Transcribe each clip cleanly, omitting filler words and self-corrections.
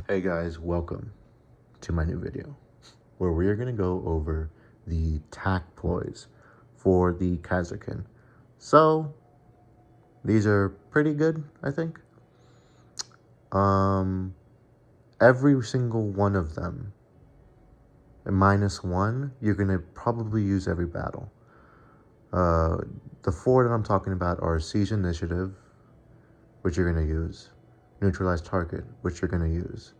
Hey guys, welcome to my new video where we are going to go over the tac ploys for the Kasrkin. So these are pretty good, I think. Every single one of them, -1, you're going to probably use every battle. The four that I'm talking about are Siege Initiative, which you're going to use, Neutralize Target, which you're going to use,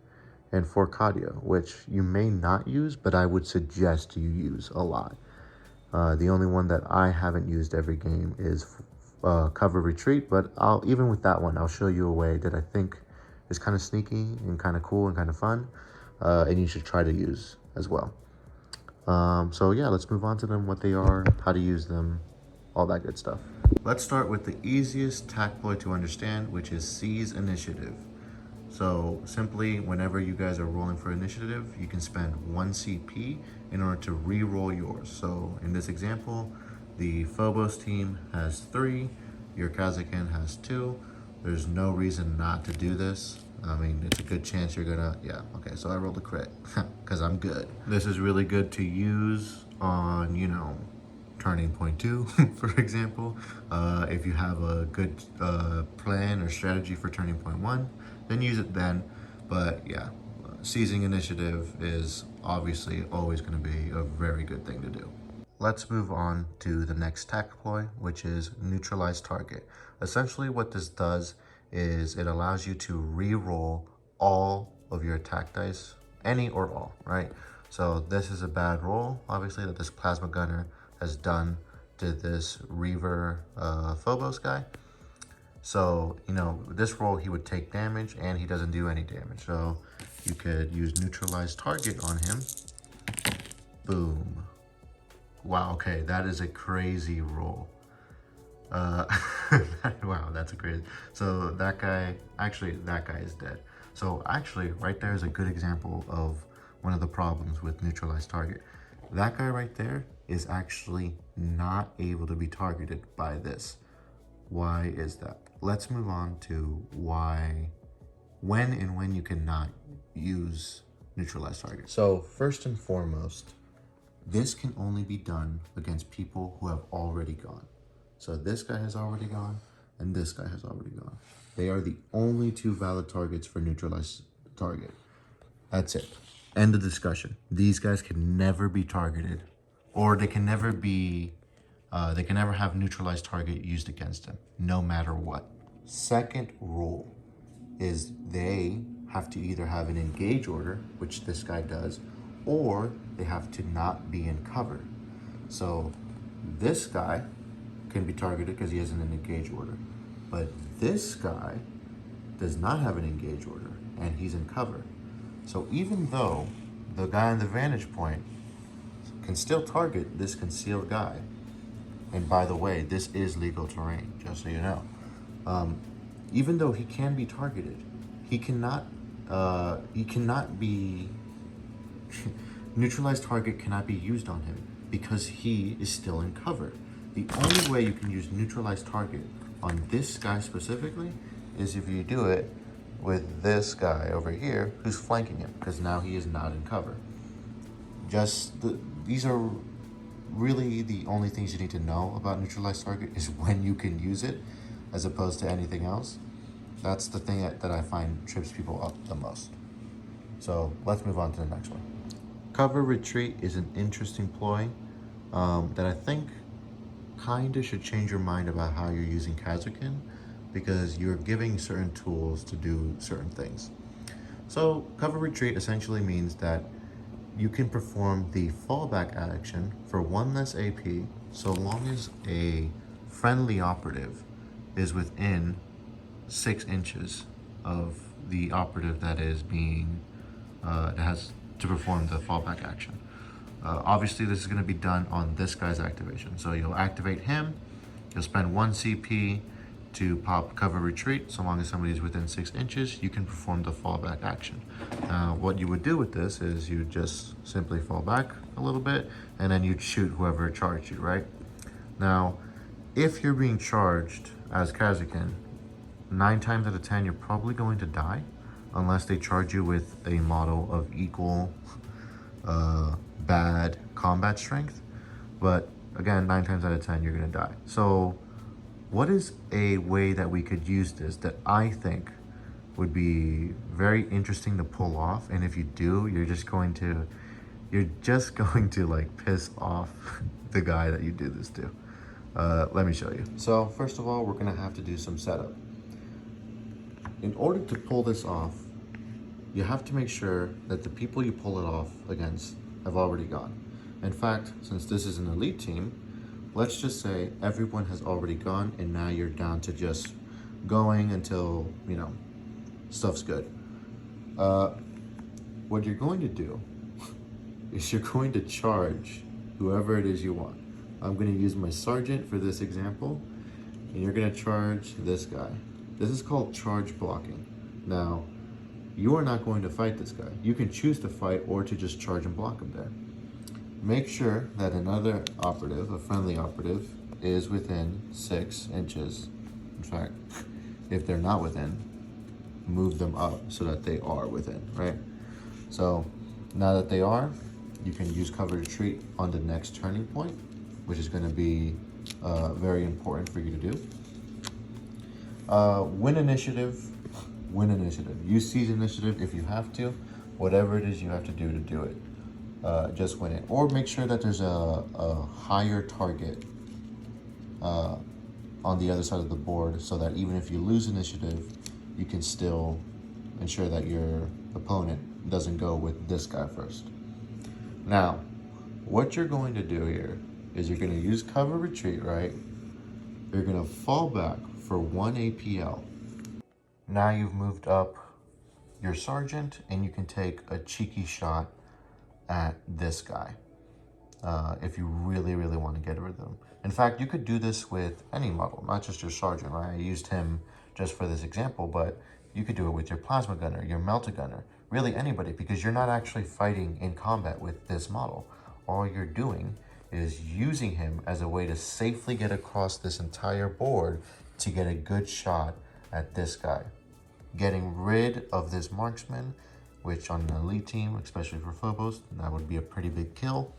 and for cardio, which you may not use, but I would suggest you use a lot. The only one that I haven't used every game is cover retreat, but even with that one, I'll show you a way that I think is kind of sneaky and kind of cool and kind of fun, and you should try to use as well. So yeah, let's move on to them, what they are, how to use them, all that good stuff. Let's start with the easiest tac ploy to understand, which is Seize Initiative. So simply, whenever you guys are rolling for initiative, you can spend 1 CP in order to re-roll yours. So in this example, the Phobos team has 3, your Kasrkin has 2. There's no reason not to do this. I mean, it's a good chance you're gonna, yeah, okay, so I rolled a crit, because I'm good. This is really good to use on, you know, turning point 2, for example. If you have a good plan or strategy for turning point 1, then use it then. But yeah, seizing initiative is obviously always going to be a very good thing to do. Let's move on to the next tac ploy, which is Neutralize Target. Essentially what this does is it allows you to re-roll all of your attack dice, any or all, right? So this is a bad roll, obviously, that this Plasma Gunner has done to this Reaver Phobos guy. So, you know, this roll he would take damage and he doesn't do any damage. So you could use Neutralize Target on him. Boom. Wow, okay, that is a crazy roll. Wow, that's a crazy. So that guy, actually, that guy is dead. So actually, right there is a good example of one of the problems with Neutralize Target. That guy right there is actually not able to be targeted by this. Why is that? Let's move on to why, when you cannot use Neutralize Target. So first and foremost, this can only be done against people who have already gone. So this guy has already gone, and this guy has already gone. They are the only 2 valid targets for Neutralize Target. That's it. End of discussion. These guys can never be targeted, or they can never be, they can never have Neutralize Target used against them, no matter what. Second rule is they have to either have an engage order, which this guy does, or they have to not be in cover. So this guy can be targeted because he has an engage order, but this guy does not have an engage order and he's in cover. So even though the guy on the vantage point can still target this concealed guy, and by the way, this is legal terrain, just so you know, even though he can be targeted, he cannot be, Neutralized Target cannot be used on him because he is still in cover. The only way you can use Neutralized Target on this guy specifically is if you do it with this guy over here who's flanking him, because now he is not in cover. These are really the only things you need to know about Neutralized Target is when you can use it, as opposed to anything else. That's the thing that I find trips people up the most. So let's move on to the next one. Cover Retreat is an interesting ploy that I think kinda should change your mind about how you're using Kasrkin, because you're giving certain tools to do certain things. So Cover Retreat essentially means that you can perform the fallback action for 1 less AP so long as a friendly operative is within 6 inches of the operative that is being, that has to perform the fallback action. Obviously, this is going to be done on this guy's activation. So you'll activate him, you'll spend 1 CP to pop Cover Retreat. So long as somebody is within 6 inches, you can perform the fallback action. What you would do with this is you just simply fall back a little bit, and then you'd shoot whoever charged you, right? Now, if you're being charged as Kasrkin, 9 times out of 10, you're probably going to die. unless they charge you with a model of equal bad combat strength. But again, 9 times out of 10, you're gonna die. So what is a way that we could use this that I think would be very interesting to pull off? And if you do, you're just going to like piss off the guy that you do this to. Let me show you. So first of all, we're gonna have to do some setup. In order to pull this off, you have to make sure that the people you pull it off against have already gone. In fact, since this is an elite team, let's just say everyone has already gone and now you're down to just going until, you know, stuff's good. What you're going to do is you're going to charge whoever it is you want. I'm going to use my sergeant for this example, and you're going to charge this guy. This is called charge blocking. Now, you are not going to fight this guy. You can choose to fight or to just charge and block him there. Make sure that another operative, a friendly operative, is within 6 inches. In fact, if they're not within, move them up so that they are within, right? So now that they are, you can use cover retreat on the next turning point, which is going to be very important for you to do. Win initiative. Use siege initiative if you have to. Whatever it is you have to do it. Just win it. Or make sure that there's a higher target on the other side of the board so that even if you lose initiative, you can still ensure that your opponent doesn't go with this guy first. Now, what you're going to do here is you're going to use cover retreat, right? You're going to fall back for 1 APL. Now you've moved up your sergeant and you can take a cheeky shot at this guy if you really want to get rid of them. In fact, you could do this with any model, not just your sergeant, right? I used him just for this example, but you could do it with your plasma gunner, your melta gunner, really anybody, because you're not actually fighting in combat with this model. All you're doing is using him as a way to safely get across this entire board to get a good shot at this guy. Getting rid of this marksman, which on an elite team, especially for Phobos, that would be a pretty big kill.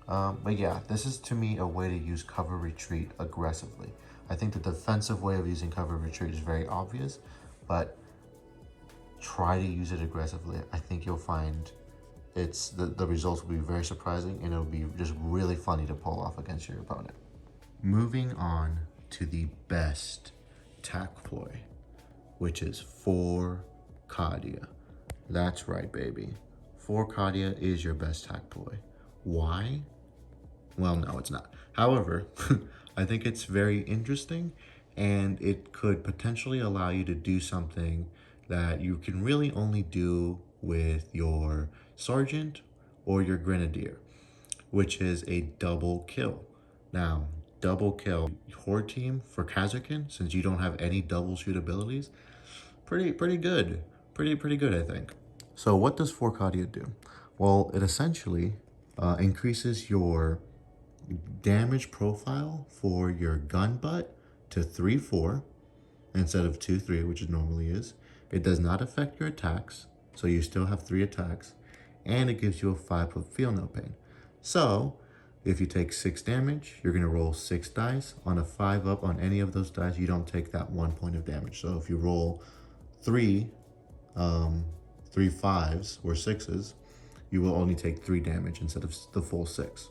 But yeah, this is to me a way to use cover retreat aggressively. I think the defensive way of using cover retreat is very obvious, but try to use it aggressively. I think you'll find the results will be very surprising, and it'll be just really funny to pull off against your opponent. Moving on to the best tac ploy, which is 4 Cardia. That's right, baby. 4 Cardia is your best tac ploy. Why? Well, no, it's not. However, I think it's very interesting, and it could potentially allow you to do something that you can really only do with your sergeant or your grenadier, which is a double kill. Now, double kill horde team for Kasrkin, since you don't have any double shoot abilities, pretty good. Pretty good, I think. So what does 4 Cardia do? Well, it essentially increases your damage profile for your gun butt to 3-4 instead of 2-3, which it normally is. It does not affect your attacks, so you still have 3 attacks, and it gives you a 5 of feel no pain. So if you take 6 damage, you're gonna roll 6 dice. On a 5 up on any of those dice, you don't take that 1 point of damage. So if you roll 3 5s or 6s, you will only take 3 damage instead of the full 6.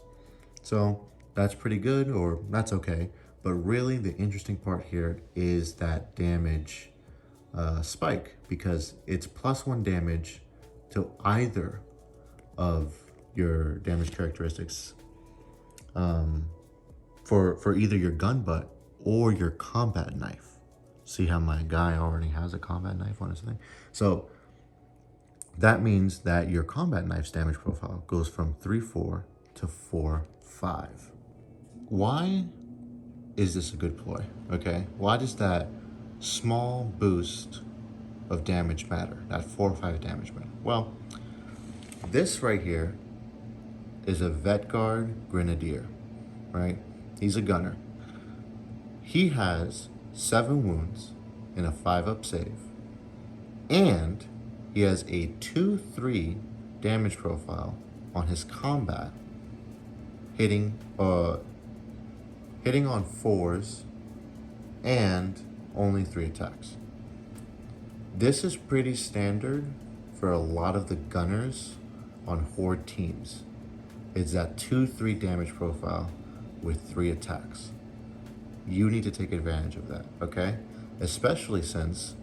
So that's pretty good, or that's okay. But really the interesting part here is that damage spike, because it's +1 damage to either of your damage characteristics for either your gun butt or your combat knife. See how my guy already has a combat knife on his thing? So that means that your combat knife's damage profile goes from 3-4 to 4-5. Why is this a good ploy? Okay, why does that small boost of damage matter? That 4 or 5 damage matter? Well, this right here is a vet guard grenadier, right? He's a gunner. He has 7 wounds and a 5 up save, and He has a 2-3 damage profile on his combat, hitting on 4s and only 3 attacks. This is pretty standard for a lot of the gunners on horde teams. It's that 2-3 damage profile with 3 attacks. You need to take advantage of that, okay? Especially since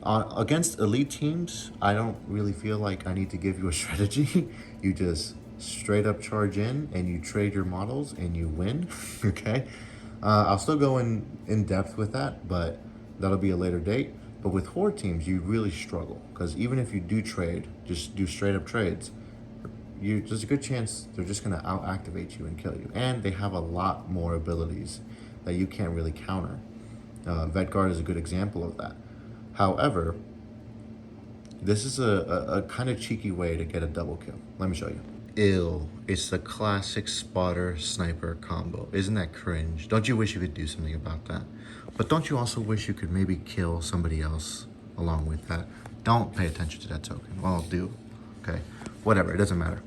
against elite teams, I don't really feel like I need to give you a strategy. You just straight up charge in and you trade your models and you win, okay? I'll still go in depth with that, but that'll be a later date. But with horde teams, you really struggle because even if you do trade, just do straight up trades, there's a good chance they're just gonna out activate you and kill you. And they have a lot more abilities that you can't really counter. Vedguard is a good example of that. However, this is a kind of cheeky way to get a double kill. Let me show you. It's the classic spotter sniper combo. Isn't that cringe? Don't you wish you could do something about that? But don't you also wish you could maybe kill somebody else along with that? Don't pay attention to that token. Well, do. Okay. Whatever. It doesn't matter.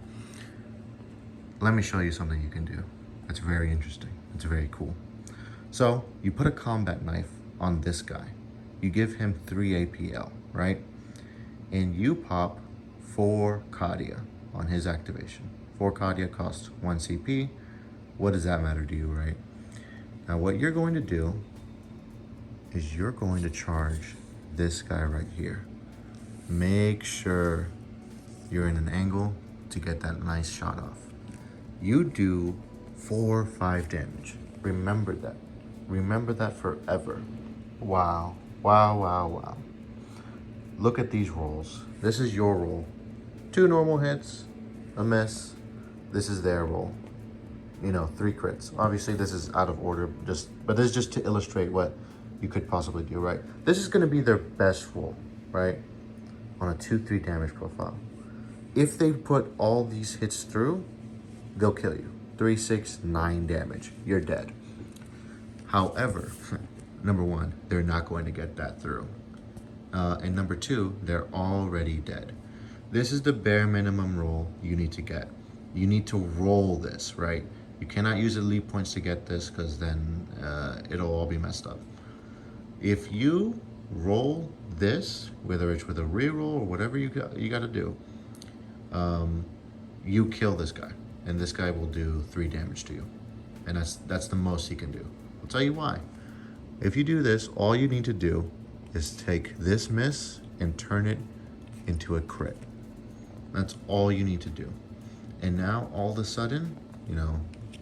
Let me show you something you can do. That's very interesting. It's very cool. So you put a combat knife on this guy. You give him 3 APL, right? And you pop 4 Cardia on his activation. 4 Cardia costs 1 CP. What does that matter to you, right? Now what you're going to do is you're going to charge this guy right here. Make sure you're in an angle to get that nice shot off. You do 4 or 5 damage. Remember that. Remember that forever. Wow. Wow, wow, wow. Look at these rolls. This is your roll. 2 normal hits, a miss. This is their roll. 3 crits. Obviously, this is out of order, but this is just to illustrate what you could possibly do, right? This is going to be their best roll, right? On a 2-3 damage profile. If they put all these hits through, they'll kill you. 3, 6, 9 damage. You're dead. However, number 1, they're not going to get that through. And number 2, they're already dead. This is the bare minimum roll you need to get. You need to roll this, right? You cannot use elite points to get this because then it'll all be messed up. If you roll this, whether it's with a reroll or whatever you got to do, you kill this guy. And this guy will do 3 damage to you. And that's the most he can do. I'll tell you why. If you do this, all you need to do is take this miss and turn it into a crit. That's all you need to do. And now all of a sudden,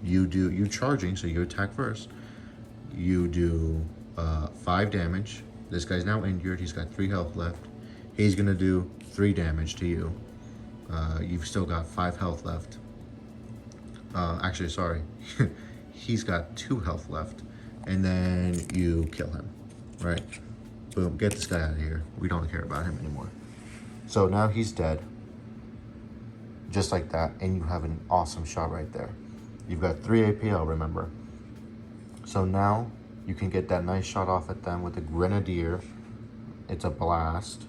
you charging, so you attack first. You do 5 damage. This guy's now injured. He's got 3 health left. He's gonna do 3 damage to you. You've still got 5 health left. Actually, sorry. He's got 2 health left. And then you kill him, right? Boom, get this guy out of here. We don't care about him anymore. So now he's dead. Just like that, and you have an awesome shot right there. You've got 3 APL, remember? So now you can get that nice shot off at them with the Grenadier. It's a blast.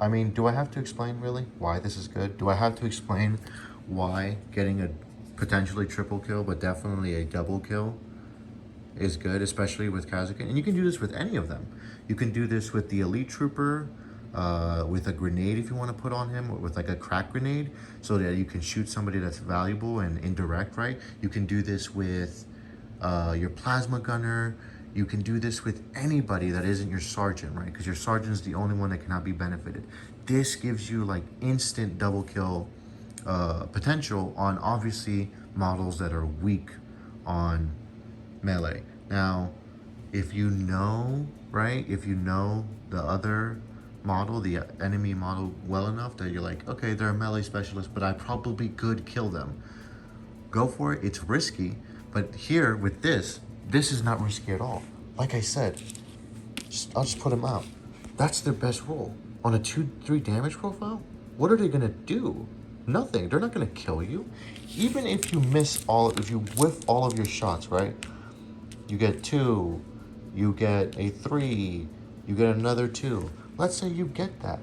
I mean, do I have to explain really why this is good? Do I have to explain why getting a potentially triple kill, but definitely a double kill is good, especially with Kasrkin? And you can do this with any of them. You can do this with the Elite Trooper, with a grenade if you want to put on him, or with like a crack grenade, so that you can shoot somebody that's valuable and indirect, right? You can do this with your plasma gunner. You can do this with anybody that isn't your sergeant, right? Because your sergeant is the only one that cannot be benefited. This gives you like instant double kill potential on obviously models that are weak on melee. Now, if you know, right? If you know the other model, the enemy model well enough that you're like, okay, they're a melee specialist, but I probably could kill them. Go for it. It's risky, but here with this is not risky at all. Like I said, I'll just put them out. That's their best roll. On a 2-3 damage profile, what are they gonna do? Nothing. They're not gonna kill you. Even if you if you whiff all of your shots, right? You get 2, you get a 3, you get another 2. Let's say you get that.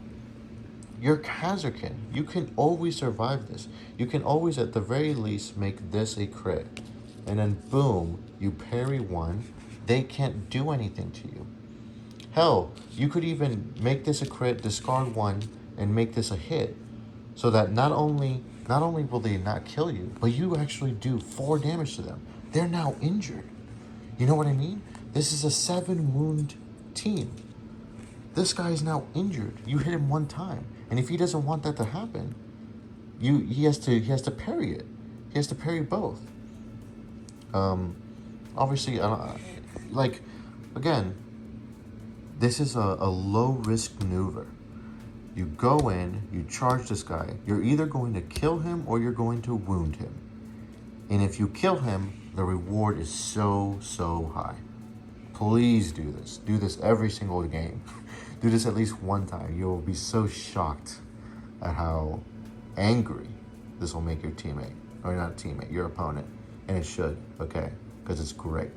you're Kasrkin. You can always survive this. You can always, at the very least, make this a crit. And then boom, you parry one. They can't do anything to you. Hell, you could even make this a crit, discard one, and make this a hit. So that not only will they not kill you, but you actually do 4 damage to them. They're now injured. You know what I mean? This is a 7 wound team. This guy is now injured. You hit him one time, and if he doesn't want that to happen, he has to parry it. He has to parry both. Obviously, like, again, this is a low risk maneuver. You go in, you charge this guy. You're either going to kill him or you're going to wound him. And if you kill him, the reward is so high. Please do this. Do this every single game. Do this at least one time. You'll be so shocked at how angry this will make your teammate. Or not teammate, your opponent. And it should, okay? Because it's great.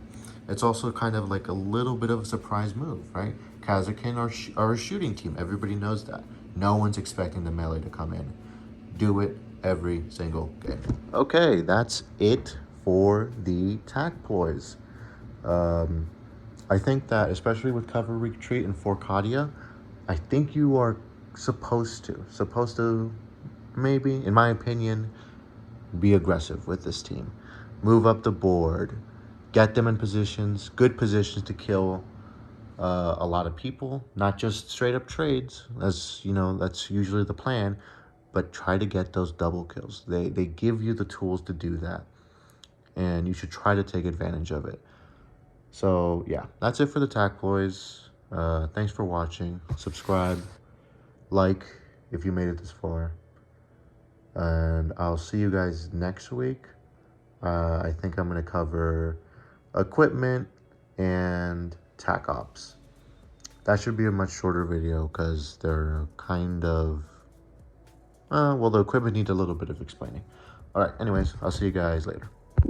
It's also kind of like a little bit of a surprise move, right? Kasrkin are a shooting team. Everybody knows that. No one's expecting the melee to come in. Do it every single game. Okay, that's it for the tac ploys. I think that, especially with cover retreat and Forcadia, I think you are supposed to, maybe, in my opinion, be aggressive with this team. Move up the board, get them in positions, good positions to kill a lot of people, not just straight up trades, as you know, that's usually the plan, but try to get those double kills. They give you the tools to do that, and you should try to take advantage of it. So yeah, that's it for the tac ploys. Thanks for watching. Subscribe, like if you made it this far, and I'll see you guys next week. I think I'm going to cover equipment and tac ops. That should be a much shorter video because they're kind of, well, the equipment needs a little bit of explaining. All right, anyways, I'll see you guys later.